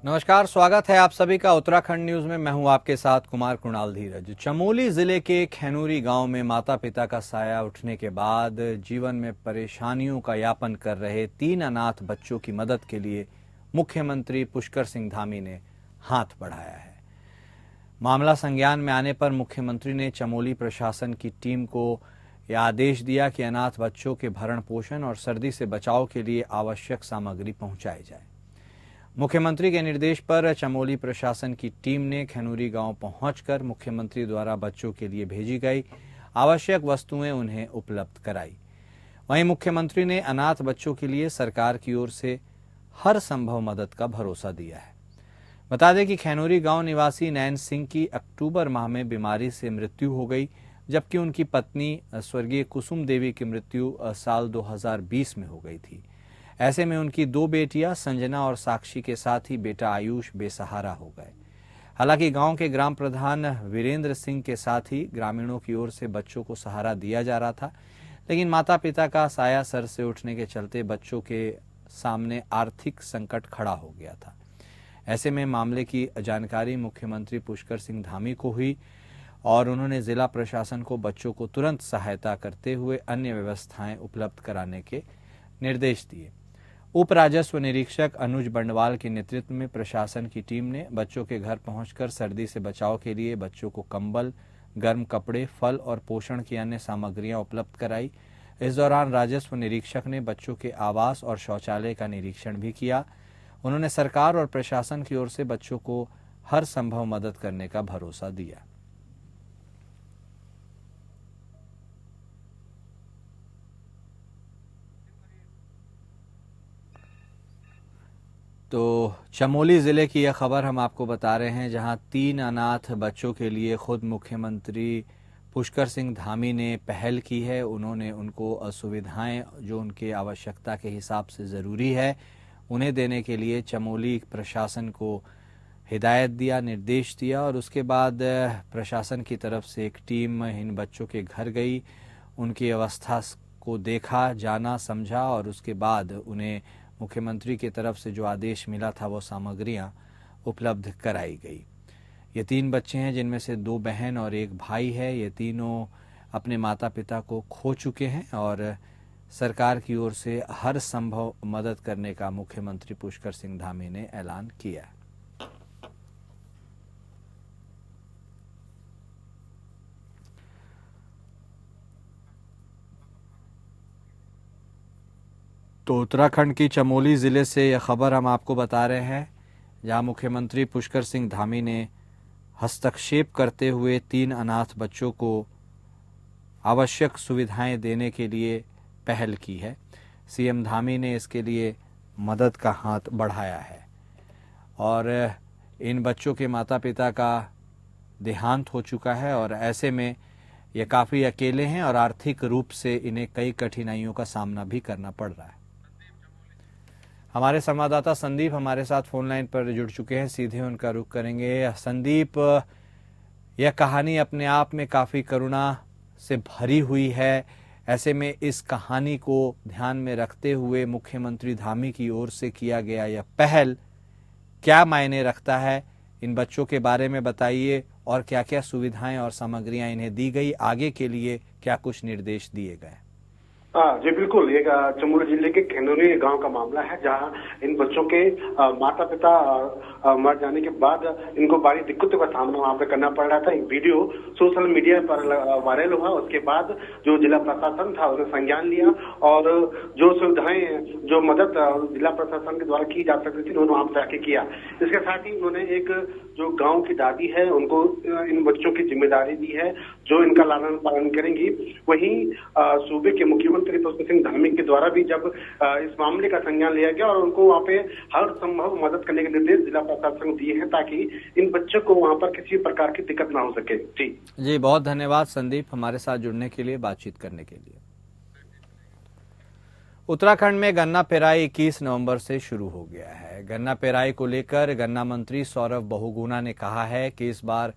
नमस्कार, स्वागत है आप सभी का उत्तराखंड न्यूज में। मैं हूं आपके साथ कुमार कुणाल धीरज। चमोली जिले के खैनूरी गांव में माता पिता का साया उठने के बाद जीवन में परेशानियों का यापन कर रहे 3 अनाथ बच्चों की मदद के लिए मुख्यमंत्री पुष्कर सिंह धामी ने हाथ बढ़ाया है। मामला संज्ञान में आने पर मुख्यमंत्री ने चमोली प्रशासन की टीम को यह आदेश दिया कि अनाथ बच्चों के भरण पोषण और सर्दी से बचाव के लिए आवश्यक सामग्री पहुंचाई जाए। मुख्यमंत्री के निर्देश पर चमोली प्रशासन की टीम ने खैनूरी गांव पहुंचकर मुख्यमंत्री द्वारा बच्चों के लिए भेजी गई आवश्यक वस्तुएं उन्हें उपलब्ध कराई। वहीं मुख्यमंत्री ने अनाथ बच्चों के लिए सरकार की ओर से हर संभव मदद का भरोसा दिया है। बता दें कि खैनूरी गांव निवासी नैन सिंह की अक्टूबर माह में बीमारी से मृत्यु हो गई, जबकि उनकी पत्नी स्वर्गीय कुसुम देवी की मृत्यु साल 2020 में हो गई थी। ऐसे में उनकी 2 बेटियां संजना और साक्षी के साथ ही बेटा आयुष बेसहारा हो गए। हालांकि गांव के ग्राम प्रधान वीरेंद्र सिंह के साथ ही ग्रामीणों की ओर से बच्चों को सहारा दिया जा रहा था, लेकिन माता पिता का साया सर से उठने के चलते बच्चों के सामने आर्थिक संकट खड़ा हो गया था। ऐसे में मामले की जानकारी मुख्यमंत्री पुष्कर सिंह धामी को हुई और उन्होंने जिला प्रशासन को बच्चों को तुरंत सहायता करते हुए अन्य व्यवस्थाएं उपलब्ध कराने के निर्देश दिए। उप राजस्व निरीक्षक अनुज बंडवाल के नेतृत्व में प्रशासन की टीम ने बच्चों के घर पहुंचकर सर्दी से बचाव के लिए बच्चों को कंबल, गर्म कपड़े, फल और पोषण की अन्य सामग्रियां उपलब्ध कराई। इस दौरान राजस्व निरीक्षक ने बच्चों के आवास और शौचालय का निरीक्षण भी किया। उन्होंने सरकार और प्रशासन की ओर से बच्चों को हर संभव मदद करने का भरोसा दिया। तो चमोली जिले की यह खबर हम आपको बता रहे हैं, जहां 3 अनाथ बच्चों के लिए खुद मुख्यमंत्री पुष्कर सिंह धामी ने पहल की है। उन्होंने उनको सुविधाएं जो उनके आवश्यकता के हिसाब से ज़रूरी है उन्हें देने के लिए चमोली प्रशासन को हिदायत दिया, निर्देश दिया और उसके बाद प्रशासन की तरफ से एक टीम इन बच्चों के घर गई, उनकी अवस्था को देखा, जाना, समझा और उसके बाद उन्हें मुख्यमंत्री की तरफ से जो आदेश मिला था वो सामग्रियां उपलब्ध कराई गई। ये 3 बच्चे हैं जिनमें से 2 बहन और 1 भाई है। ये तीनों अपने माता पिता को खो चुके हैं और सरकार की ओर से हर संभव मदद करने का मुख्यमंत्री पुष्कर सिंह धामी ने ऐलान किया है। तो उत्तराखंड की चमोली जिले से यह खबर हम आपको बता रहे हैं, जहां मुख्यमंत्री पुष्कर सिंह धामी ने हस्तक्षेप करते हुए 3 अनाथ बच्चों को आवश्यक सुविधाएं देने के लिए पहल की है। सीएम धामी ने इसके लिए मदद का हाथ बढ़ाया है और इन बच्चों के माता पिता का देहांत हो चुका है और ऐसे में ये काफ़ी अकेले हैं और आर्थिक रूप से इन्हें कई कठिनाइयों का सामना भी करना पड़ रहा है। हमारे संवाददाता संदीप हमारे साथ फोन लाइन पर जुड़ चुके हैं, सीधे उनका रुख करेंगे। संदीप, यह कहानी अपने आप में काफ़ी करुणा से भरी हुई है। ऐसे में इस कहानी को ध्यान में रखते हुए मुख्यमंत्री धामी की ओर से किया गया यह पहल क्या मायने रखता है, इन बच्चों के बारे में बताइए और क्या क्या सुविधाएं और सामग्रियां इन्हें दी गई, आगे के लिए क्या कुछ निर्देश दिए गए? जी बिल्कुल, ये चमोली जिले के खैनूरी गांव का मामला है, जहां इन बच्चों के माता पिता मर जाने के बाद इनको बड़ी दिक्कतों का सामना वहां पे करना पड़ रहा था। एक वीडियो सोशल मीडिया पर वायरल हुआ, उसके बाद जो जिला प्रशासन था उसने संज्ञान लिया और जो सुविधाएं, जो मदद जिला प्रशासन के द्वारा की जा सकती थी उन्होंने वहां पर जाके किया। इसके साथ ही उन्होंने एक जो गाँव की दादी है उनको इन बच्चों की जिम्मेदारी दी है जो इनका लालन पालन करेंगी। वहीं सूबे के मुख्यमंत्री पुष्कर सिंह धामी के द्वारा भी जब इस मामले का संज्ञान लिया गया और उनको वहां पे हर संभव मदद करने के निर्देश जिला प्रशासन को दिए हैं ताकि इन बच्चों को वहां पर किसी प्रकार की दिक्कत ना हो सके। जी बहुत धन्यवाद संदीप, हमारे साथ जुड़ने के लिए, बातचीत करने के लिए। उत्तराखंड में गन्ना पेराई 21 नवंबर से शुरू हो गया है। गन्ना पेराई को लेकर गन्ना मंत्री सौरभ बहुगुणा ने कहा है कि इस बार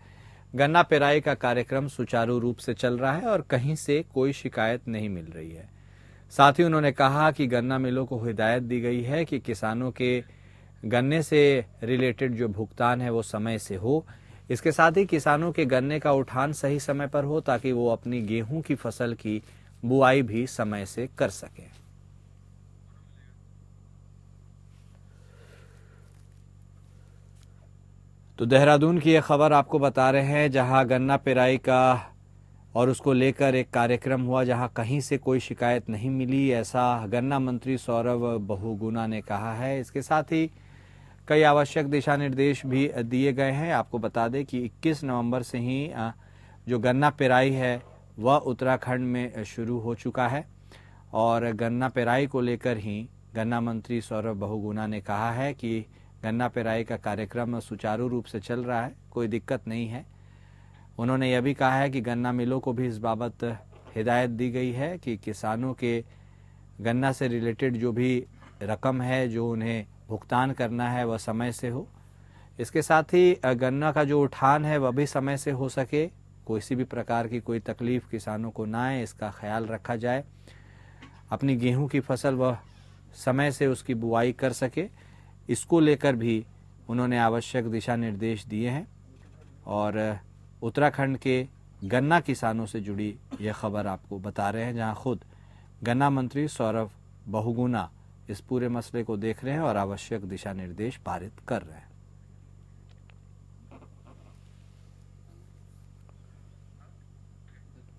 गन्ना पेराई का कार्यक्रम सुचारू रूप से चल रहा है और कहीं से कोई शिकायत नहीं मिल रही है। साथ ही उन्होंने कहा कि गन्ना मिलों को हिदायत दी गई है कि किसानों के गन्ने से रिलेटेड जो भुगतान है वो समय से हो। इसके साथ ही किसानों के गन्ने का उठान सही समय पर हो ताकि वो अपनी गेहूं की फसल की बुआई भी समय से कर सकें। तो देहरादून की ये खबर आपको बता रहे हैं, जहां गन्ना पेराई का और उसको लेकर एक कार्यक्रम हुआ, जहां कहीं से कोई शिकायत नहीं मिली, ऐसा गन्ना मंत्री सौरभ बहुगुणा ने कहा है। इसके साथ ही कई आवश्यक दिशा निर्देश भी दिए गए हैं। आपको बता दें कि 21 नवंबर से ही जो गन्ना पेराई है वह उत्तराखंड में शुरू हो चुका है और गन्ना पेराई को लेकर ही गन्ना मंत्री सौरभ बहुगुणा ने कहा है कि गन्ना पेराई का कार्यक्रम सुचारू रूप से चल रहा है, कोई दिक्कत नहीं है। उन्होंने यह भी कहा है कि गन्ना मिलों को भी इस बाबत हिदायत दी गई है कि किसानों के गन्ना से रिलेटेड जो भी रकम है जो उन्हें भुगतान करना है वह समय से हो। इसके साथ ही गन्ना का जो उठान है वह भी समय से हो सके, किसी भी प्रकार की कोई तकलीफ किसानों को ना आए, इसका ख्याल रखा जाए। अपनी गेहूं की फसल वह समय से उसकी बुआई कर सके, इसको लेकर भी उन्होंने आवश्यक दिशा निर्देश दिए हैं। और उत्तराखंड के गन्ना किसानों से जुड़ी यह खबर आपको बता रहे हैं, जहां खुद गन्ना मंत्री सौरभ बहुगुणा इस पूरे मसले को देख रहे हैं और आवश्यक दिशा निर्देश पारित कर रहे हैं।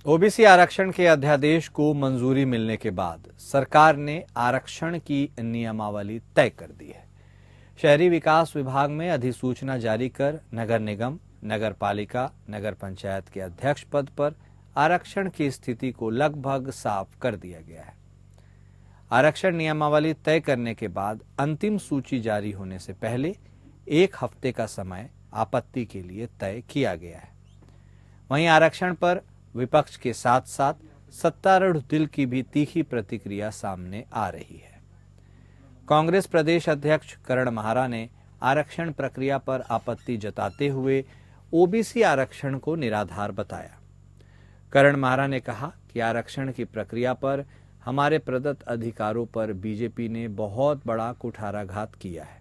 ओबीसी आरक्षण के अध्यादेश को मंजूरी मिलने के बाद सरकार ने आरक्षण की नियमावली तय कर दी है। शहरी विकास विभाग में अधिसूचना जारी कर नगर निगम, नगर पालिका, नगर पंचायत के अध्यक्ष पद पर आरक्षण की स्थिति को लगभग साफ कर दिया गया है। आरक्षण नियमावली तय करने के बाद अंतिम सूची जारी होने से पहले 1 हफ्ते का समय आपत्ति के लिए तय किया गया है। वहीं आरक्षण पर विपक्ष के साथ साथ सत्तारूढ़ दल की भी तीखी प्रतिक्रिया सामने आ रही है। कांग्रेस प्रदेश अध्यक्ष करण महारा ने आरक्षण प्रक्रिया पर आपत्ति जताते हुए ओबीसी आरक्षण को निराधार बताया। करण महारा ने कहा कि आरक्षण की प्रक्रिया पर हमारे प्रदत्त अधिकारों पर बीजेपी ने बहुत बड़ा कुठाराघात किया है।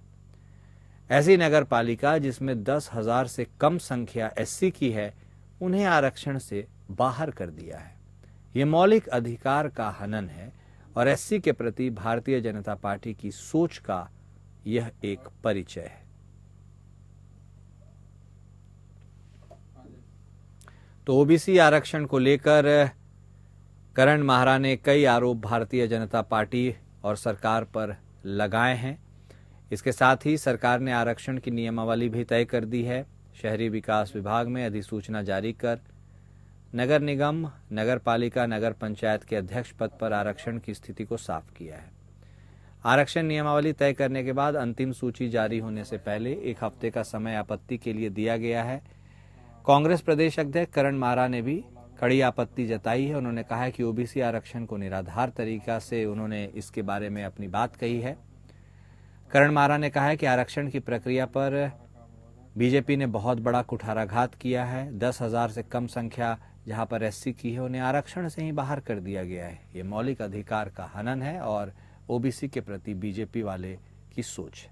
ऐसी नगर पालिका जिसमें 10,000 से कम संख्या एससी की है, उन्हें आरक्षण से बाहर कर दिया है। ये मौलिक अधिकार का हनन है और एससी के प्रति भारतीय जनता पार्टी की सोच का यह एक परिचय है। तो ओबीसी आरक्षण को लेकर करण महारा ने कई आरोप भारतीय जनता पार्टी और सरकार पर लगाए हैं। इसके साथ ही सरकार ने आरक्षण की नियमावली भी तय कर दी है। शहरी विकास विभाग में अधिसूचना जारी कर नगर निगम, नगर पालिका, नगर पंचायत के अध्यक्ष पद पर आरक्षण की स्थिति को साफ किया है। आरक्षण नियमावली तय करने के बाद अंतिम सूची जारी होने से पहले 1 हफ्ते का समय आपत्ति के लिए दिया गया है। कांग्रेस प्रदेश अध्यक्ष करण महारा ने भी कड़ी आपत्ति जताई है। उन्होंने कहा है कि ओबीसी आरक्षण को निराधार तरीका से उन्होंने इसके बारे में अपनी बात कही है। करण महारा ने कहा है कि आरक्षण की प्रक्रिया पर बीजेपी ने बहुत बड़ा कुठाराघात किया है। 10,000 से कम संख्या जहां पर एससी की है, उन्हें आरक्षण से ही बाहर कर दिया गया है। ये मौलिक अधिकार का हनन है और ओबीसी के प्रति बीजेपी वाले की सोच है।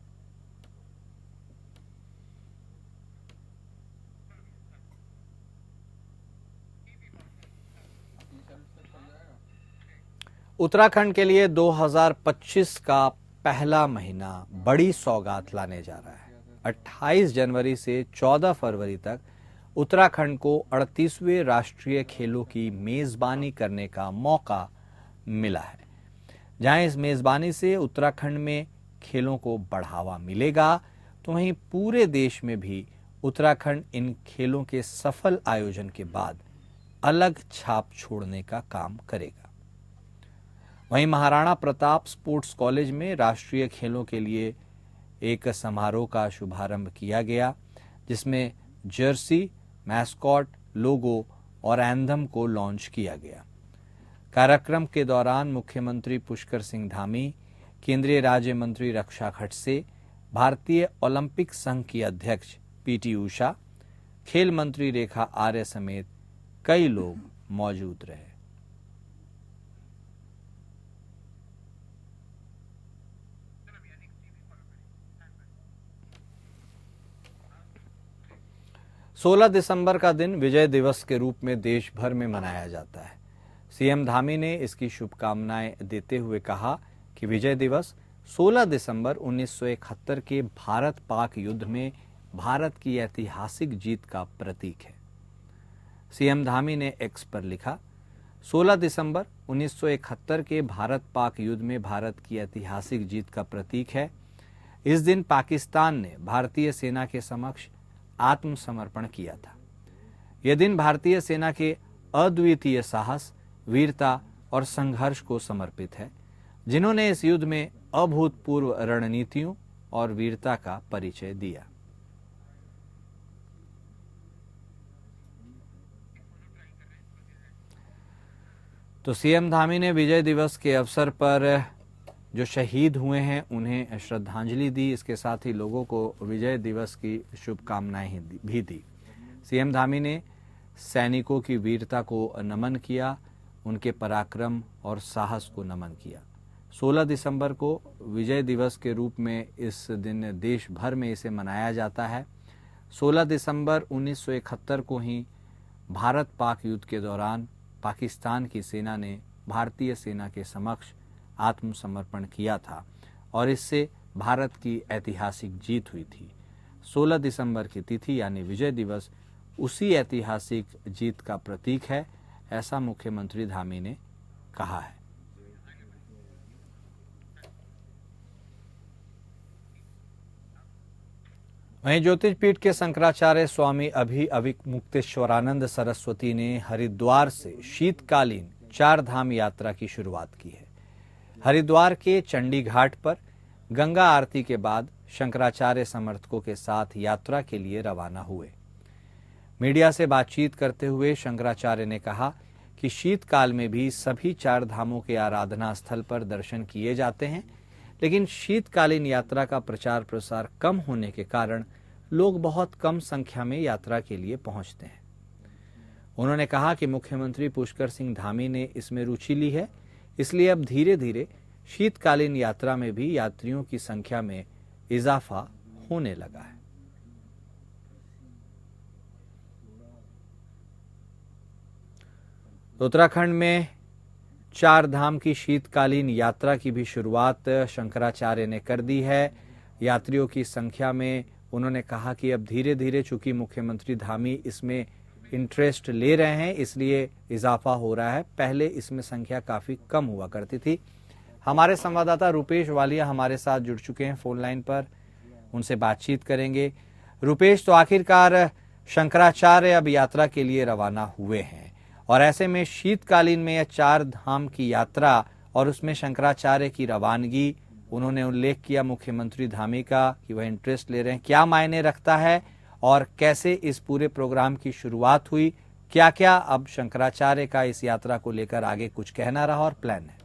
उत्तराखंड के लिए 2025 का पहला महीना बड़ी सौगात लाने जा रहा है। 28 जनवरी से 14 फरवरी तक उत्तराखंड को 38वें राष्ट्रीय खेलों की मेजबानी करने का मौका मिला है, जहां इस मेजबानी से उत्तराखंड में खेलों को बढ़ावा मिलेगा, तो वहीं पूरे देश में भी उत्तराखंड इन खेलों के सफल आयोजन के बाद अलग छाप छोड़ने का काम करेगा। वहीं महाराणा प्रताप स्पोर्ट्स कॉलेज में राष्ट्रीय खेलों के लिए एक समारोह का शुभारंभ किया गया, जिसमें जर्सी, मैस्कॉट, लोगो और एंथम को लॉन्च किया गया। कार्यक्रम के दौरान मुख्यमंत्री पुष्कर सिंह धामी, केंद्रीय राज्य मंत्री रक्षा खडसे, भारतीय ओलंपिक संघ की अध्यक्ष पीटी उषा, खेल मंत्री रेखा आर्य समेत कई लोग मौजूद रहे। 16 दिसंबर का दिन विजय दिवस के रूप में देश भर में मनाया जाता है। सीएम धामी ने इसकी शुभकामनाएं देते हुए कहा कि विजय दिवस 16 दिसंबर 1971 के भारत पाक युद्ध में भारत की ऐतिहासिक जीत का प्रतीक है। सीएम धामी ने एक्स पर लिखा, 16 दिसंबर 1971 के भारत पाक युद्ध में भारत की ऐतिहासिक जीत का प्रतीक है। इस दिन पाकिस्तान ने भारतीय सेना के समक्ष आत्मसमर्पण किया था। यह दिन भारतीय सेना के अद्वितीय साहस, वीरता और संघर्ष को समर्पित है, जिन्होंने इस युद्ध में अभूतपूर्व रणनीतियों और वीरता का परिचय दिया। तो सीएम धामी ने विजय दिवस के अवसर पर जो शहीद हुए हैं उन्हें श्रद्धांजलि दी। इसके साथ ही लोगों को विजय दिवस की शुभकामनाएं भी दी। सीएम धामी ने सैनिकों की वीरता को नमन किया, उनके पराक्रम और साहस को नमन किया। 16 दिसंबर को विजय दिवस के रूप में इस दिन देश भर में इसे मनाया जाता है। 16 दिसंबर 1971 को ही भारत पाक युद्ध के दौरान पाकिस्तान की सेना ने भारतीय सेना के समक्ष आत्मसमर्पण किया था और इससे भारत की ऐतिहासिक जीत हुई थी। 16 दिसंबर की तिथि यानी विजय दिवस उसी ऐतिहासिक जीत का प्रतीक है, ऐसा मुख्यमंत्री धामी ने कहा है। वहीं ज्योतिषपीठ के शंकराचार्य स्वामी अभिमुक्तेश्वरानंद सरस्वती ने हरिद्वार से शीतकालीन 4 धाम यात्रा की शुरुआत की है। हरिद्वार के चंडी घाट पर गंगा आरती के बाद शंकराचार्य समर्थकों के साथ यात्रा के लिए रवाना हुए। मीडिया से बातचीत करते हुए शंकराचार्य ने कहा कि शीतकाल में भी सभी 4 धामों के आराधना स्थल पर दर्शन किए जाते हैं, लेकिन शीतकालीन यात्रा का प्रचार प्रसार कम होने के कारण लोग बहुत कम संख्या में यात्रा के लिए पहुंचते हैं। उन्होंने कहा कि मुख्यमंत्री पुष्कर सिंह धामी ने इसमें रुचि ली है, इसलिए अब धीरे धीरे शीतकालीन यात्रा में भी यात्रियों की संख्या में इजाफा होने लगा है। उत्तराखंड में 4 धाम की शीतकालीन यात्रा की भी शुरुआत शंकराचार्य ने कर दी है। यात्रियों की संख्या में उन्होंने कहा कि अब धीरे धीरे चूंकि मुख्यमंत्री धामी इसमें इंटरेस्ट ले रहे हैं, इसलिए इजाफा हो रहा है। पहले इसमें संख्या काफ़ी कम हुआ करती थी। हमारे संवाददाता रुपेश वालिया हमारे साथ जुड़ चुके हैं फोन लाइन पर, उनसे बातचीत करेंगे। रुपेश, तो आखिरकार शंकराचार्य अब यात्रा के लिए रवाना हुए हैं और ऐसे में शीतकालीन में यह 4 धाम की यात्रा और उसमें शंकराचार्य की रवानगी, उन्होंने उल्लेख किया मुख्यमंत्री धामी का कि वह इंटरेस्ट ले रहे हैं, क्या मायने रखता है और कैसे इस पूरे प्रोग्राम की शुरुआत हुई? क्या क्या अब शंकराचार्य का इस यात्रा को लेकर आगे कुछ कहना रहा और प्लान है?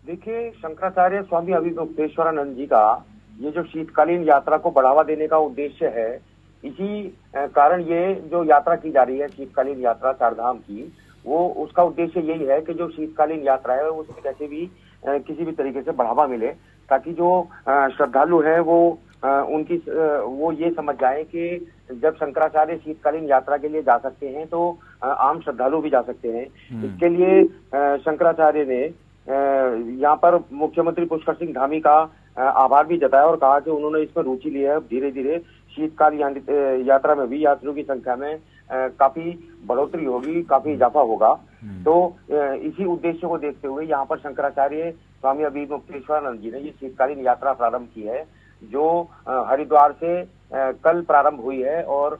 देखिए, शंकराचार्य स्वामी अभिमुक्तेश्वरानंद जी का ये जो शीतकालीन यात्रा को बढ़ावा देने का उद्देश्य है, इसी कारण ये जो यात्रा की जा रही है शीतकालीन यात्रा 4 धाम की, वो उसका उद्देश्य यही है कि जो शीतकालीन यात्रा है उसमें कैसे भी किसी भी तरीके से बढ़ावा मिले, ताकि जो श्रद्धालु है वो वो ये समझ जाए कि जब शंकराचार्य शीतकालीन यात्रा के लिए जा सकते हैं तो आम श्रद्धालु भी जा सकते हैं। इसके लिए शंकराचार्य ने यहाँ पर मुख्यमंत्री पुष्कर सिंह धामी का आभार भी जताया और कहा कि उन्होंने इसमें रुचि ली है। धीरे धीरे शीतकाल यात्रा में भी यात्रियों की संख्या में काफी बढ़ोतरी होगी, काफी इजाफा होगा। तो इसी उद्देश्य को देखते हुए यहाँ पर शंकराचार्य स्वामी अभिमुक्तेश्वरानंद जी ने ये शीतकालीन यात्रा प्रारंभ की है, जो हरिद्वार से कल प्रारंभ हुई है और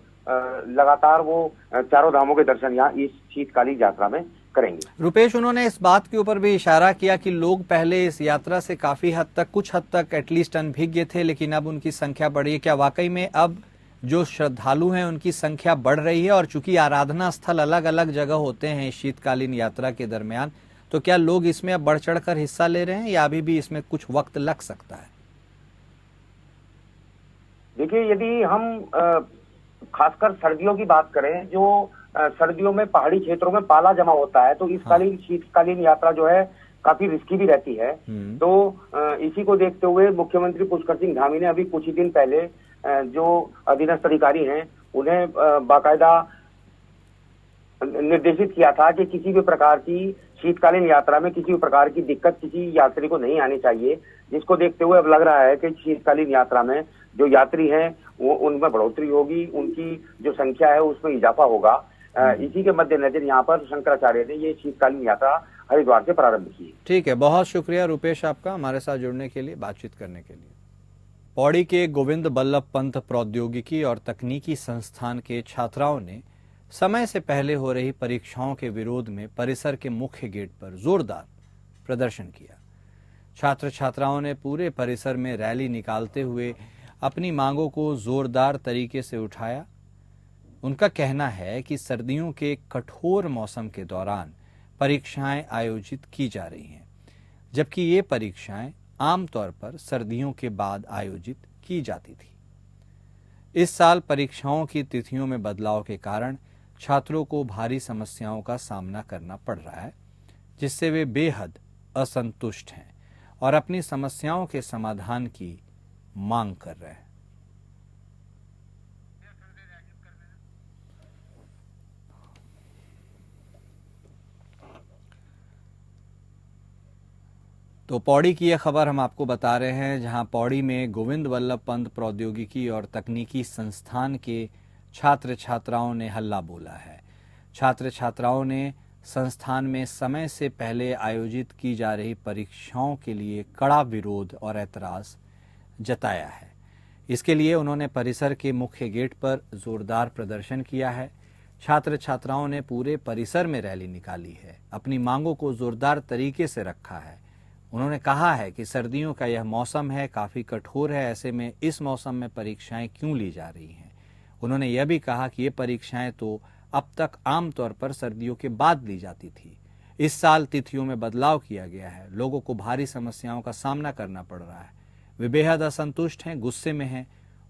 लगातार वो 4 धामों के दर्शन यहाँ इस शीतकालीन यात्रा में करेंगे। रुपेश, उन्होंने इस बात के ऊपर भी इशारा किया कि लोग पहले इस यात्रा से काफी हद तक, कुछ हद तक एटलीस्ट अनभिज्ञ थे, लेकिन अब उनकी संख्या बढ़ी है। क्या वाकई में अब जो श्रद्धालु हैं उनकी संख्या बढ़ रही है? और चूंकि आराधना स्थल अलग अलग जगह होते हैं शीतकालीन यात्रा के दरमियान, तो क्या लोग इसमें अब बढ़ चढ़ कर हिस्सा ले रहे हैं या अभी भी इसमें कुछ वक्त लग सकता है? देखिए, यदि हम खासकर सर्दियों की बात करें, जो सर्दियों में पहाड़ी क्षेत्रों में पाला जमा होता है, तो इस शीतकालीन यात्रा जो है काफी रिस्की भी रहती है। तो इसी को देखते हुए मुख्यमंत्री पुष्कर सिंह धामी ने अभी कुछ ही दिन पहले जो अधीनस्थ अधिकारी हैं उन्हें बाकायदा निर्देशित किया था कि किसी भी प्रकार की शीतकालीन यात्रा में किसी भी प्रकार की दिक्कत किसी यात्री को नहीं आनी चाहिए, जिसको देखते हुए अब लग रहा है कि शीतकालीन यात्रा में जो यात्री हैं वो उनमें बढ़ोतरी होगी, उनकी जो संख्या है उसमें इजाफा होगा। इसी के मद्देनजर यहाँ पर शंकराचार्य ने ये शीतकालीन यात्रा हरिद्वार से प्रारंभ की। ठीक है, बहुत शुक्रिया रुपेश आपका हमारे साथ जुड़ने के लिए, बातचीत करने के लिए। पौड़ी के गोविंद बल्लभ पंत प्रौद्योगिकी और तकनीकी संस्थान के छात्राओं ने समय से पहले हो रही परीक्षाओं के विरोध में परिसर के मुख्य गेट पर जोरदार प्रदर्शन किया। छात्र छात्राओं ने पूरे परिसर में रैली निकालते हुए अपनी मांगों को जोरदार तरीके से उठाया। उनका कहना है कि सर्दियों के कठोर मौसम के दौरान परीक्षाएं आयोजित की जा रही हैं, जबकि ये परीक्षाएं आमतौर पर सर्दियों के बाद आयोजित की जाती थी। इस साल परीक्षाओं की तिथियों में बदलाव के कारण छात्रों को भारी समस्याओं का सामना करना पड़ रहा है, जिससे वे बेहद असंतुष्ट हैं और अपनी समस्याओं के समाधान की मांग कर रहे हैं। तो पौड़ी की यह खबर हम आपको बता रहे हैं, जहां पौड़ी में गोविंद बल्लभ पंत प्रौद्योगिकी और तकनीकी संस्थान के छात्र छात्राओं ने हल्ला बोला है। छात्र छात्राओं ने संस्थान में समय से पहले आयोजित की जा रही परीक्षाओं के लिए कड़ा विरोध और ऐतराज जताया है। इसके लिए उन्होंने परिसर के मुख्य गेट पर जोरदार प्रदर्शन किया है। छात्र छात्राओं ने पूरे परिसर में रैली निकाली है, अपनी मांगों को जोरदार तरीके से रखा है। उन्होंने कहा है कि सर्दियों का यह मौसम है, काफ़ी कठोर है, ऐसे में इस मौसम में परीक्षाएं क्यों ली जा रही हैं। उन्होंने यह भी कहा कि ये परीक्षाएं तो अब तक आमतौर पर सर्दियों के बाद ली जाती थी। इस साल तिथियों में बदलाव किया गया है, लोगों को भारी समस्याओं का सामना करना पड़ रहा है। वे बेहद असंतुष्ट हैं, गुस्से में हैं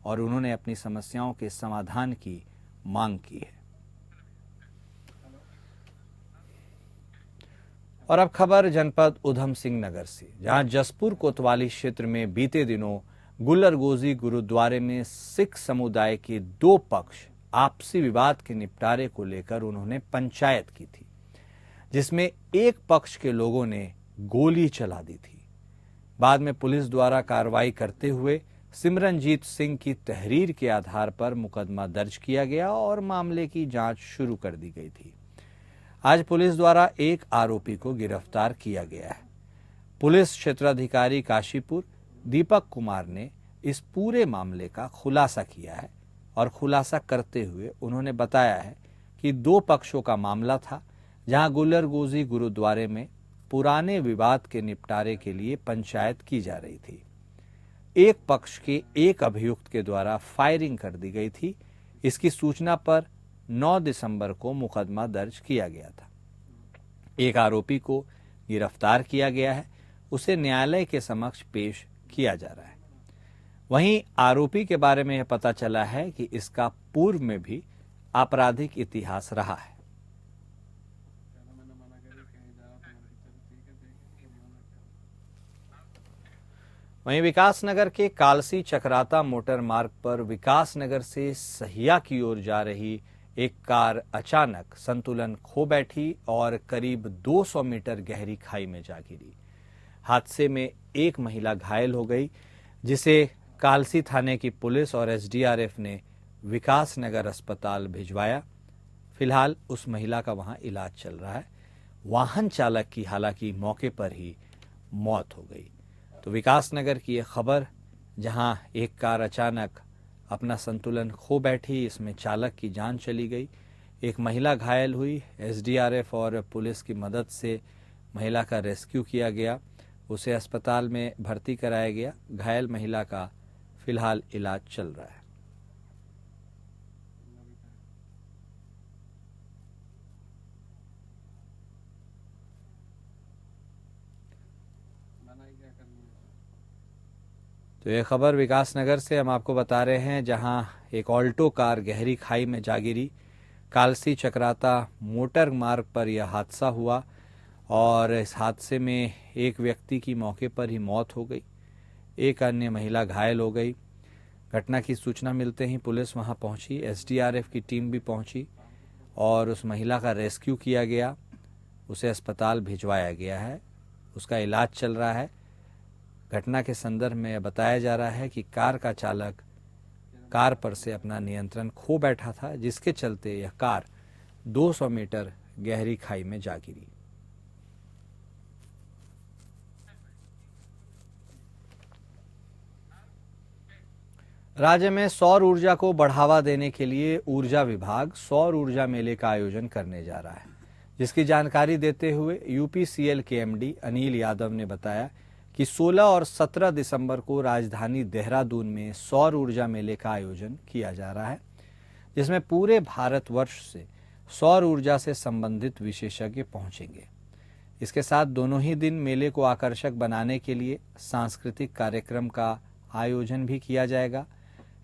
और उन्होंने अपनी समस्याओं के समाधान की मांग की है। और अब खबर जनपद उधम सिंह नगर से, जहां जसपुर कोतवाली क्षेत्र में बीते दिनों गुल्लरगोजी गुरुद्वारे में सिख समुदाय के दो पक्ष आपसी विवाद के निपटारे को लेकर उन्होंने पंचायत की थी, जिसमें एक पक्ष के लोगों ने गोली चला दी थी। बाद में पुलिस द्वारा कार्रवाई करते हुए सिमरनजीत सिंह की तहरीर के आधार पर मुकदमा दर्ज किया गया और मामले की जांच शुरू कर दी गई थी। आज पुलिस द्वारा एक आरोपी को गिरफ्तार किया गया है। पुलिस क्षेत्राधिकारी काशीपुर दीपक कुमार ने इस पूरे मामले का खुलासा किया है और खुलासा करते हुए उन्होंने बताया है कि दो पक्षों का मामला था, जहां गुल्लरगोजी गुरुद्वारे में पुराने विवाद के निपटारे के लिए पंचायत की जा रही थी। एक पक्ष के एक अभियुक्त के द्वारा फायरिंग कर दी गई थी। इसकी सूचना पर 9 दिसंबर को मुकदमा दर्ज किया गया था। एक आरोपी को गिरफ्तार किया गया है, उसे न्यायालय के समक्ष पेश किया जा रहा है। वहीं आरोपी के बारे में यह पता चला है कि इसका पूर्व में भी आपराधिक इतिहास रहा है। वहीं विकासनगर के कालसी चक्राता मोटर मार्ग पर विकासनगर से सहिया की ओर जा रही एक कार अचानक संतुलन खो बैठी और करीब 200 मीटर गहरी खाई में जा गिरी। हादसे में एक महिला घायल हो गई, जिसे कालसी थाने की पुलिस और एसडीआरएफ ने विकासनगर अस्पताल भिजवाया। फिलहाल उस महिला का वहां इलाज चल रहा है। वाहन चालक की हालांकि मौके पर ही मौत हो गई। तो विकासनगर की यह खबर, जहां एक कार अचानक अपना संतुलन खो बैठी, इसमें चालक की जान चली गई, एक महिला घायल हुई। एसडीआरएफ और पुलिस की मदद से महिला का रेस्क्यू किया गया, उसे अस्पताल में भर्ती कराया गया। घायल महिला का फिलहाल इलाज चल रहा है। तो ये खबर विकासनगर से हम आपको बता रहे हैं, जहां एक ऑल्टो कार गहरी खाई में जा गिरी। कालसी चक्राता मोटर मार्ग पर यह हादसा हुआ और इस हादसे में एक व्यक्ति की मौके पर ही मौत हो गई, एक अन्य महिला घायल हो गई। घटना की सूचना मिलते ही पुलिस वहां पहुंची, एसडीआरएफ की टीम भी पहुंची और उस महिला का रेस्क्यू किया गया। उसे अस्पताल भिजवाया गया है, उसका इलाज चल रहा है। घटना के संदर्भ में बताया जा रहा है कि कार का चालक कार पर से अपना नियंत्रण खो बैठा था, जिसके चलते यह कार 200 मीटर गहरी खाई में जा गिरी। राज्य में सौर ऊर्जा को बढ़ावा देने के लिए ऊर्जा विभाग सौर ऊर्जा मेले का आयोजन करने जा रहा है, जिसकी जानकारी देते हुए यूपीसीएल के एमडी अनिल यादव ने बताया कि 16 और 17 दिसंबर को राजधानी देहरादून में सौर ऊर्जा मेले का आयोजन किया जा रहा है, जिसमें पूरे भारतवर्ष से सौर ऊर्जा से संबंधित विशेषज्ञ पहुंचेंगे। इसके साथ दोनों ही दिन मेले को आकर्षक बनाने के लिए सांस्कृतिक कार्यक्रम का आयोजन भी किया जाएगा।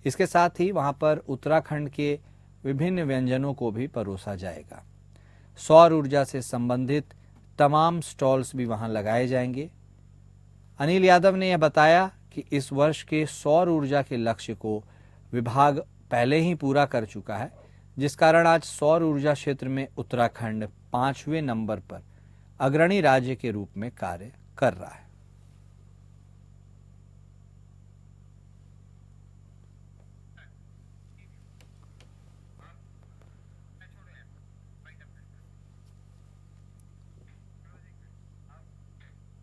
इसके साथ ही वहां पर उत्तराखंड के विभिन्न व्यंजनों को भी परोसा जाएगा। सौर ऊर्जा से संबंधित तमाम स्टॉल्स भी वहां लगाए जाएंगे। अनिल यादव ने यह बताया कि इस वर्ष के सौर ऊर्जा के लक्ष्य को विभाग पहले ही पूरा कर चुका है, जिस कारण आज सौर ऊर्जा क्षेत्र में उत्तराखंड 5वें नंबर पर अग्रणी राज्य के रूप में कार्य कर रहा है।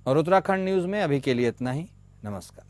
और उत्तराखंड न्यूज में अभी के लिए इतना ही। नमस्कार।